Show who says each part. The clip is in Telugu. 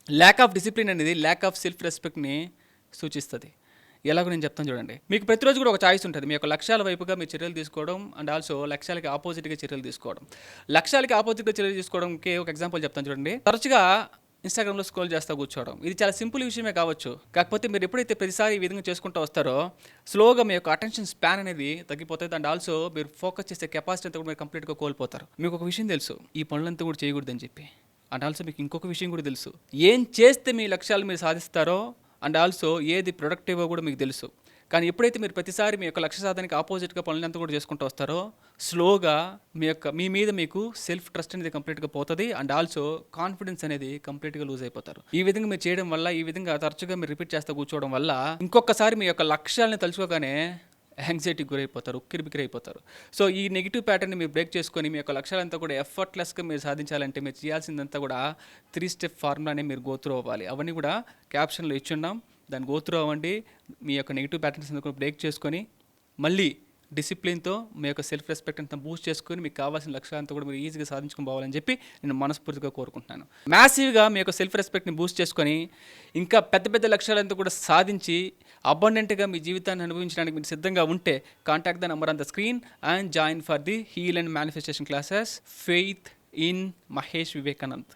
Speaker 1: ల్యాక్ ఆఫ్ డిసిప్లిన్ అనేది ల్యాక్ ఆఫ్ సెల్ఫ్ రెస్పెక్ట్ని సూచిస్తుంది. ఎలాగో నేను చెప్తాను చూడండి. మీకు ప్రతిరోజు కూడా ఒక చాయిస్ ఉంటుంది. మీ యొక్క లక్ష్యాల వైపుగా మీరు చర్యలు తీసుకోవడం అండ్ ఆల్సో లక్ష్యాలకి ఆపోజిట్గా చర్యలు తీసుకోవడం. లక్ష్యాలకి ఆపోజిట్గా చర్యలు తీసుకోవడంకి ఒక ఎగ్జాంపుల్ చెప్తాను చూడండి. తరచుగా ఇన్స్టాగ్రామ్లో స్క్రోల్ చేస్తూ కూర్చోవడం, ఇది చాలా సింపుల్ విషయమే కావచ్చు. కాకపోతే మీరు ఎప్పుడైతే ప్రతిసారి ఈ విధంగా చేసుకుంటూ వస్తారో స్లోగా మీ యొక్క అటెన్షన్ స్పాన్ అనేది తగ్గిపోతుంది. అండ్ ఆల్సో మీరు ఫోకస్ చేసే కెపాసిటీ అంతా కూడా మీరు కంప్లీట్గా కోల్పోతారు. మీకు ఒక విషయం తెలుసు, ఈ పనులంతా కూడా చేయకూడదని చెప్పి. అండ్ ఆల్సో మీకు ఇంకొక విషయం కూడా తెలుసు, ఏం చేస్తే మీ లక్ష్యాలు మీరు సాధిస్తారో అండ్ ఆల్సో ఏది ప్రొడక్టివో కూడా మీకు తెలుసు. కానీ ఎప్పుడైతే మీరు ప్రతిసారి మీ యొక్క లక్ష్య సాధనకి ఆపోజిట్గా పనులంతా కూడా చేసుకుంటూ వస్తారో స్లోగా మీ మీద మీకు సెల్ఫ్ ట్రస్ట్ అనేది కంప్లీట్గా పోతుంది. అండ్ ఆల్సో కాన్ఫిడెన్స్ అనేది కంప్లీట్గా లూజ్ అయిపోతారు. ఈ విధంగా మీరు చేయడం వల్ల, ఈ విధంగా తరచుగా మీరు రిపీట్ చేస్తూ కూర్చోవడం వల్ల ఇంకొకసారి మీ యొక్క లక్ష్యాలను తలుచుకోగానే యాంగ్జైటీకి గురైపోతారు, ఉక్కిరిబిక్కిరి అయిపోతారు. సో ఈ నెగిటివ్ ప్యాటర్న్ని మీరు బ్రేక్ చేసుకొని మీ యొక్క లక్ష్యాలంతా కూడా ఎఫర్ట్లెస్గా మీరు సాధించాలంటే మీరు చేయాల్సిందంతా కూడా 3 స్టెప్ ఫార్ములానే మీరు గోత్రూ అవ్వాలి. అవన్నీ కూడా క్యాప్షన్లో ఇచ్చున్నాం, దాన్ని గోత్రూ అవ్వండి. మీ యొక్క నెగిటివ్ ప్యాటర్న్స్ కూడా బ్రేక్ చేసుకొని మళ్ళీ డిసిప్లిన్తో మీ యొక్క సెల్ఫ్ రెస్పెక్ట్ అంతా బూస్ట్ చేసుకొని మీకు కావాల్సిన లక్ష్యాలంతా కూడా మీరు ఈజీగా సాధించుకొని పోవాలని చెప్పి నేను మనస్ఫూర్తిగా కోరుకుంటున్నాను. మ్యాసివ్గా మీ యొక్క సెల్ఫ్ రెస్పెక్ట్ని బూస్ట్ చేసుకొని ఇంకా పెద్ద పెద్ద లక్ష్యాలంతా కూడా సాధించి అబండెంట్గా మీ జీవితాన్ని అనుభవించడానికి మీరు సిద్ధంగా ఉంటే contact the number on the screen and join for the heal and manifestation classes faith in Mahesh Vivekanand.